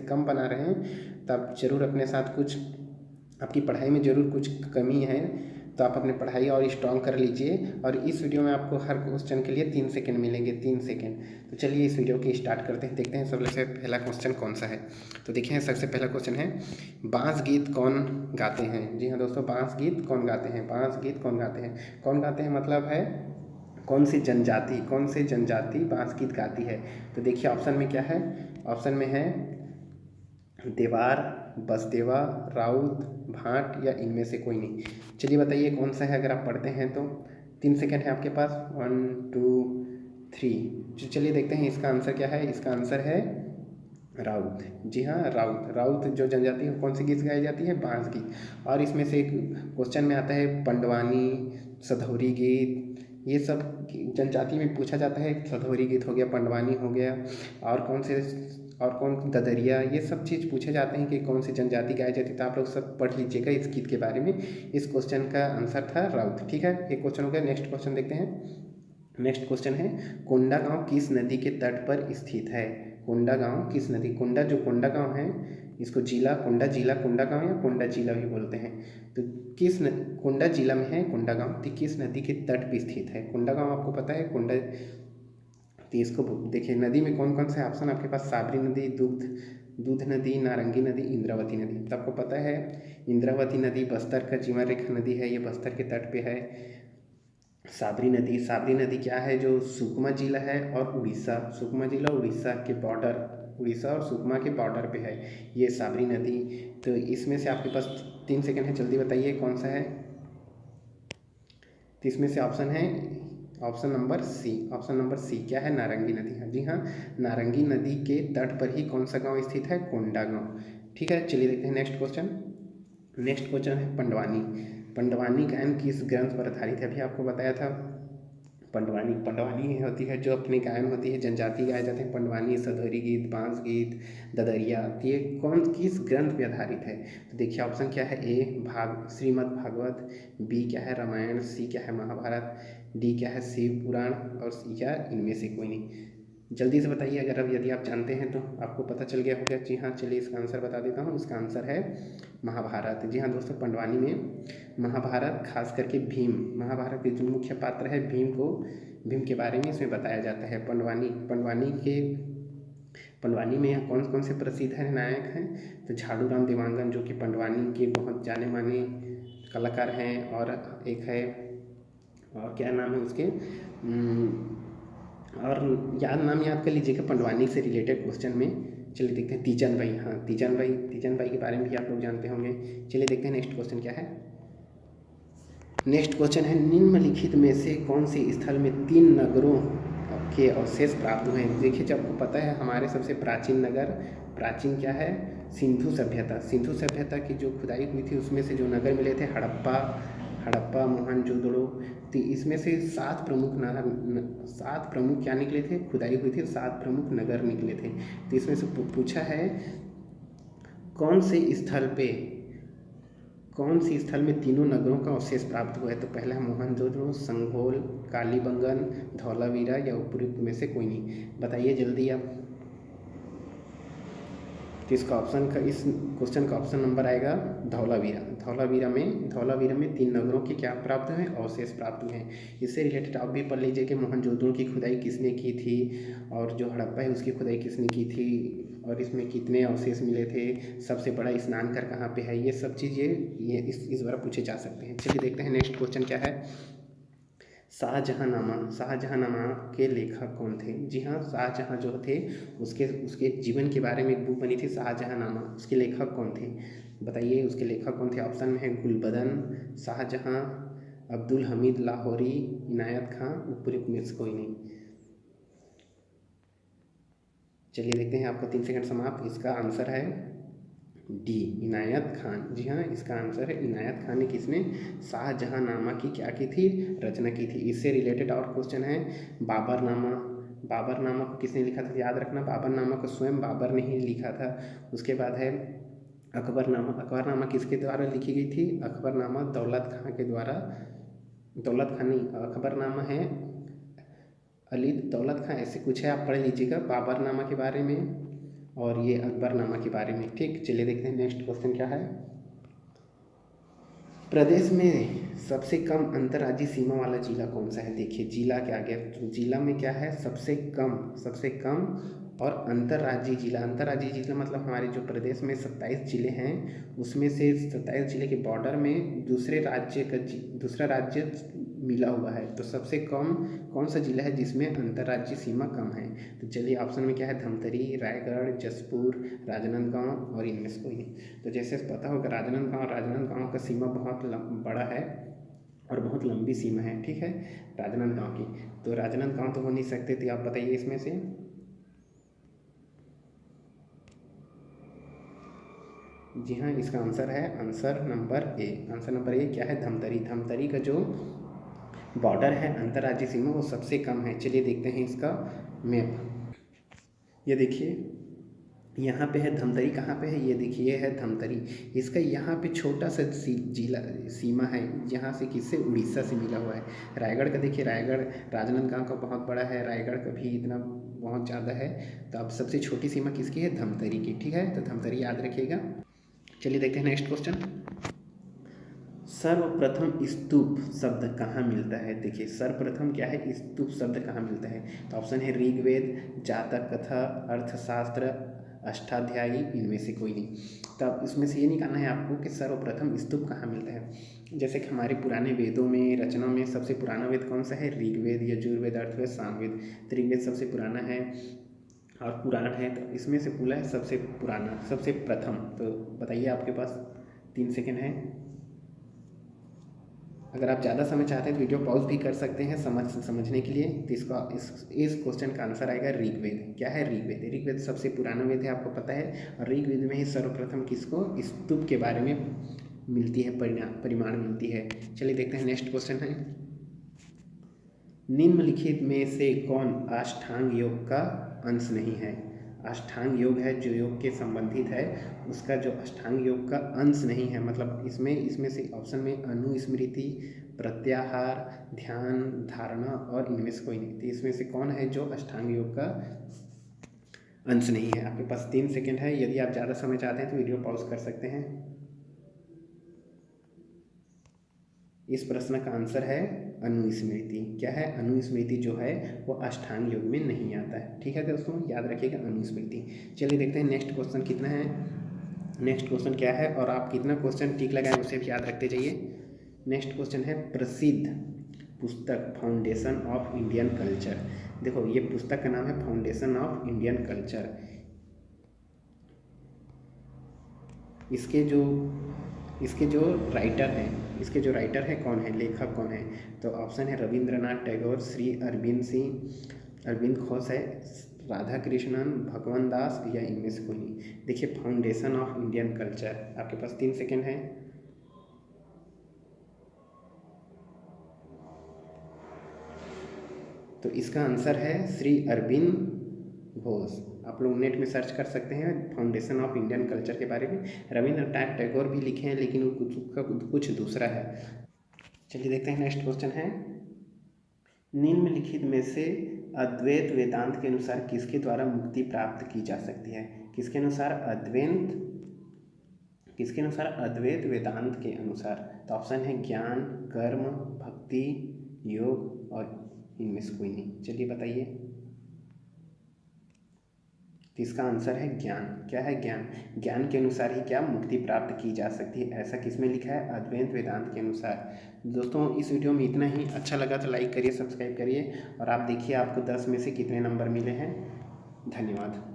कम बना रहे हैं तो आप ज़रूर अपने साथ कुछ, आपकी पढ़ाई में ज़रूर कुछ कमी है, तो आप अपनी पढ़ाई और स्ट्रॉन्ग कर लीजिए। और इस वीडियो में आपको हर क्वेश्चन के लिए 3 सेकंड मिलेंगे, 3 सेकंड। तो चलिए इस वीडियो की स्टार्ट करते हैं, देखते हैं सबसे पहला क्वेश्चन कौन सा है। तो देखिए सबसे पहला क्वेश्चन है, बांस गीत कौन गाते हैं। जी हाँ दोस्तों, बांस गीत कौन गाते हैं, बांस गीत कौन गाते हैं। कौन गाते हैं मतलब है कौन सी जनजाति, कौन सी जनजाति बांस गीत गाती है। तो देखिए ऑप्शन में क्या है, ऑप्शन में है देवार, बसदेवा, राउत, भाट या इनमें से कोई नहीं। चलिए बताइए कौन सा है, अगर आप पढ़ते हैं तो। 3 सेकंड है आपके पास, 1 2 3। चलिए देखते हैं इसका आंसर क्या है। इसका आंसर है राउत। जी हाँ, राउत। राउत जो जनजाति है कौन सी गीत गाई जाती है, बांस गीत। और इसमें से एक क्वेश्चन में आता है पंडवानी, सधौरी गीत, ये सब जनजाति में पूछा जाता है। सधौरी गीत हो गया, पंडवानी हो गया, और कौन से, और कौन ददरिया, ये सब चीज़ पूछे जाते हैं कि कौन सी जनजाति गाई जाती है। तो आप लोग सब पढ़ लीजिएगा इस गीत के बारे में। इस क्वेश्चन का आंसर था राउत। ठीक है, एक क्वेश्चन हो गया। नेक्स्ट क्वेश्चन देखते हैं। नेक्स्ट क्वेश्चन है, कोंडा गांव किस नदी के तट पर स्थित है। कोंडा गांव किस नदी, कोंडा जो कोंडा गांव है इसको जिला कोंडा, जिला कोंडा गांव या कोंडा जिला भी बोलते हैं। तो कोंडा जिला में है कोंडा गांव, तो किस नदी के तट पर स्थित है। कोंडा गांव आपको पता है, कोंडा। तो इसको देखिए नदी में कौन कौन से ऑप्शन आपके पास, साबरी नदी, दूध नदी, नारंगी नदी, इंद्रावती नदी। तो आपको पता है इंद्रावती नदी बस्तर का जीवन रेखा नदी है, ये बस्तर के तट पे है। साबरी नदी, साबरी नदी क्या है, जो सुकमा जिला है और उड़ीसा, सुकमा जिला उड़ीसा के बॉर्डर, उड़ीसा और सुकमा के बॉर्डर पे है ये साबरी नदी। तो इसमें से आपके पास 3 सेकंड है, जल्दी बताइए कौन सा है। तो इसमें से ऑप्शन है option number C, option number C क्या है, नारंगी नदी है। जी हाँ, नारंगी नदी के तट पर ही कौन सा गांव स्थित है, कोंडा गांव। ठीक है, चलिए देखते हैं नेक्स्ट क्वेश्चन। नेक्स्ट क्वेश्चन है पंडवानी। पंडवानी गायन किस ग्रंथ पर आधारित है, अभी आपको बताया था। पंडवानी, पंडवानी होती है जो अपनी गायन होती है, जनजाति गाए जाते हैं। पंडवानी, सधौरी गीत, बांस गीत, ददरिया, तो ये कौन किस ग्रंथ पे आधारित है। तो देखिए ऑप्शन क्या है, ए श्रीमद् भागवत, बी क्या है रामायण, सी क्या है महाभारत, डी क्या है शिव पुराण, और या इनमें से कोई नहीं। जल्दी से बताइए, अगर अब यदि आप जानते हैं तो आपको पता चल गया होगा। जी हाँ, चलिए इसका आंसर बता देता हूँ। इसका आंसर है महाभारत। जी हाँ दोस्तों, पंडवानी में महाभारत, खास करके भीम, महाभारत के जो मुख्य पात्र है भीम के बारे में इसमें बताया जाता है। पंडवानी में कौन कौन से प्रसिद्ध है नायक हैं, तो झाड़ू राम देवांगन जो कि पंडवानी के बहुत जाने माने कलाकार हैं, और एक है, और क्या नाम है उसके, और नाम याद कर लीजिएगा पंडवानी से रिलेटेड क्वेश्चन में। चलिए देखते हैं तीजन भाई, हाँ तीजन भाई के बारे में भी आप लोग जानते होंगे। चलिए देखते हैं नेक्स्ट क्वेश्चन क्या है। नेक्स्ट क्वेश्चन है, निम्नलिखित में से कौन से स्थल में 3 नगरों के अवशेष प्राप्त हुए हैं। देखिए जब आपको पता है हमारे सबसे प्राचीन नगर, प्राचीन क्या है, सिंधु सभ्यता, सिंधु सभ्यता की जो खुदाई हुई थी उसमें से जो नगर मिले थे हड़प्पा, मोहनजोदड़ो। तो इसमें से 7 प्रमुख क्या निकले थे, खुदाई हुई थी 7 प्रमुख नगर निकले थे। तो इसमें से पूछा है कौन सी स्थल में तीनों नगरों का अवशेष प्राप्त हुआ है। तो पहला है मोहनजोदड़ो, संघोल, कालीबंगन, धौलावीरा या उपयुक्त में से कोई नहीं। बताइए जल्दी आप। तो इसका ऑप्शन का, इस क्वेश्चन का ऑप्शन नंबर आएगा धौलावीरा। धौलावीरा में 3 नगरों के क्या प्राप्त हुए, अवशेष प्राप्त हुए हैं। इससे रिलेटेड आप भी पढ़ लीजिए कि मोहनजोदड़ो की खुदाई किसने की थी, और जो हड़प्पा है उसकी खुदाई किसने की थी, और इसमें कितने अवशेष मिले थे, सबसे बड़ा स्नान घर कहाँ पे है। ये सब चीज़ ये इस बार पूछे जा सकते हैं। चलिए देखते हैं नेक्स्ट क्वेश्चन क्या है। शाहजहांनामा के लेखक कौन थे। जी हाँ, शाहजहां जो थे उसके जीवन के बारे में एक बुक बनी थी शाहजहांनामा, उसके लेखक कौन थे। बताइए उसके लेखक कौन थे। ऑप्शन में है गुलबदन, शाहजहां, अब्दुल हमीद लाहौरी, इनायत खां, उपयुक्त में से कोई नहीं। चलिए देखते हैं, आपका 3 सेकंड समाप्त। इसका आंसर है डी, इनायत खान। जी हाँ, इसका आंसर है इनायत खान ने किसने, शाहजहांनामा की क्या की थी, रचना की थी। इससे रिलेटेड और क्वेश्चन है बाबरनामा को किसने लिखा था, याद रखना बाबरनामा को स्वयं बाबर ने ही लिखा था। उसके बाद है अकबरनामा किसके द्वारा लिखी गई थी, अकबरनामा दौलत खां के द्वारा, दौलत खां नहीं, अकबरनामा है अली दौलत खां, ऐसे कुछ है, आप पढ़ लीजिएगा बाबरनामा के बारे में। और ये अकबरनामा के बारे में। ठीक, चलिए देखते हैं नेक्स्ट क्वेश्चन क्या है। प्रदेश में सबसे कम अंतर्राज्यीय सीमा वाला जिला कौन सा है? देखिए जिला क्या आ गया, तो जिला में क्या है, सबसे कम और अंतर्राज्यीय जिला मतलब हमारे जो प्रदेश में 27 जिले हैं उसमें से 27 जिले के बॉर्डर में दूसरा राज्य मिला हुआ है। तो सबसे कम कौन सा जिला है जिसमें अंतर्राज्यीय सीमा कम है? तो चलिए ऑप्शन में क्या है, धमतरी, रायगढ़, जसपुर, राजनांदगांव और इनमें से कोई नहीं। तो जैसे पता होगा राजनांदगांव का सीमा बहुत बड़ा है और बहुत लंबी सीमा है। ठीक है, राजनांदगांव की, तो राजनांदगांव तो हो नहीं सकते, तो आप बताइए इसमें से। जी हाँ, इसका आंसर नंबर ए क्या है, धमतरी का जो बॉर्डर है अंतर्राज्यीय सीमा वो सबसे कम है। चलिए देखते हैं इसका मैप। ये देखिए यहाँ पे है धमतरी, कहाँ पे है, ये देखिए ये है धमतरी। इसका यहाँ पे छोटा सा जिला सीमा है, यहाँ से किससे, उड़ीसा से मिला हुआ है। रायगढ़ का देखिए, रायगढ़ राजनांदगांव का बहुत बड़ा है, रायगढ़ का भी इतना बहुत ज़्यादा है। तो अब सबसे छोटी सीमा किसकी है, धमतरी की। ठीक है, तो धमतरी याद रखिएगा। चलिए देखते हैं नेक्स्ट क्वेश्चन। सर्वप्रथम स्तूप शब्द कहाँ मिलता है? देखिए सर्वप्रथम क्या है, स्तूप शब्द कहाँ मिलता है? तो ऑप्शन है ऋग्वेद, जातक कथा, अर्थशास्त्र, अष्टाध्यायी, इनमें से कोई नहीं। तो अब इसमें से ये निकालना है आपको कि सर्वप्रथम स्तूप कहाँ मिलता है। जैसे कि हमारे पुराने वेदों में, रचनाओं में सबसे पुराना वेद कौन सा है, ऋग्वेद, यजुर्वेद, अर्थवेद, सामवेद। तो ऋग्वेद सबसे पुराना है और पुराण है, तो इसमें से पूरा है सबसे पुराना, सबसे प्रथम। तो बताइए, आपके पास 3 सेकेंड है। अगर आप ज़्यादा समय चाहते हैं तो वीडियो पॉज भी कर सकते हैं समझने के लिए। तो इसका इस क्वेश्चन का आंसर आएगा ऋग्वेद। क्या है, ऋग्वेद सबसे पुराना वेद है, आपको पता है। और ऋग्वेद में ही सर्वप्रथम किसको, स्तूप के बारे में मिलती है, परिमाण मिलती है। चलिए देखते हैं नेक्स्ट क्वेश्चन है। निम्नलिखित में से कौन अष्टांग योग का अंश नहीं है? अष्टांग योग है जो योग के संबंधित है, उसका जो अष्टांग योग का अंश नहीं है, मतलब इसमें से ऑप्शन में अनुस्मृति, प्रत्याहार, ध्यान, धारणा और इनमें से कोई नहीं। तो इसमें से कौन है जो अष्टांग योग का अंश नहीं है? आपके पास 3 सेकेंड है। यदि आप ज़्यादा समय चाहते हैं तो वीडियो पॉज कर सकते हैं। इस प्रश्न का आंसर है अनुस्मृति। क्या है, अनुस्मृति जो है वो अष्टांग योग में नहीं आता है। ठीक है दोस्तों, याद रखिएगा अनुस्मृति। चलिए देखते हैं नेक्स्ट क्वेश्चन कितना है। नेक्स्ट क्वेश्चन क्या है और आप कितना क्वेश्चन टिक लगाएं उसे भी याद रखते जाइए। नेक्स्ट क्वेश्चन है, प्रसिद्ध पुस्तक फाउंडेशन ऑफ इंडियन कल्चर। देखो ये पुस्तक का नाम है फाउंडेशन ऑफ इंडियन कल्चर। इसके जो राइटर हैं कौन है, लेखक कौन है? तो ऑप्शन है रविंद्रनाथ टैगोर, श्री अरविंद घोष है, राधा कृष्णन, भगवान दास या इनमें से कोई नहीं। देखिए फाउंडेशन ऑफ इंडियन कल्चर, आपके पास 3 सेकेंड है। तो इसका आंसर है श्री अरविंद घोष। आप लोग नेट में सर्च कर सकते हैं फाउंडेशन ऑफ इंडियन कल्चर के बारे में। रविंद्रनाथ टैगोर भी लिखे हैं लेकिन वो कुछ दूसरा है। चलिए देखते हैं नेक्स्ट क्वेश्चन है। निम्नलिखित में से अद्वैत वेदांत के अनुसार किसके द्वारा मुक्ति प्राप्त की जा सकती है? किसके अनुसार, अद्वैत वेदांत के अनुसार। तो ऑप्शन है ज्ञान, कर्म, भक्ति, योग और इनमें से कोई नहीं। चलिए बताइए। तो इसका आंसर है ज्ञान। क्या है, ज्ञान के अनुसार ही क्या मुक्ति प्राप्त की जा सकती है, ऐसा किसमें लिखा है, अद्वैत वेदांत के अनुसार। दोस्तों इस वीडियो में इतना ही। अच्छा लगा तो लाइक करिए, सब्सक्राइब करिए और आप देखिए आपको 10 में से कितने नंबर मिले हैं। धन्यवाद।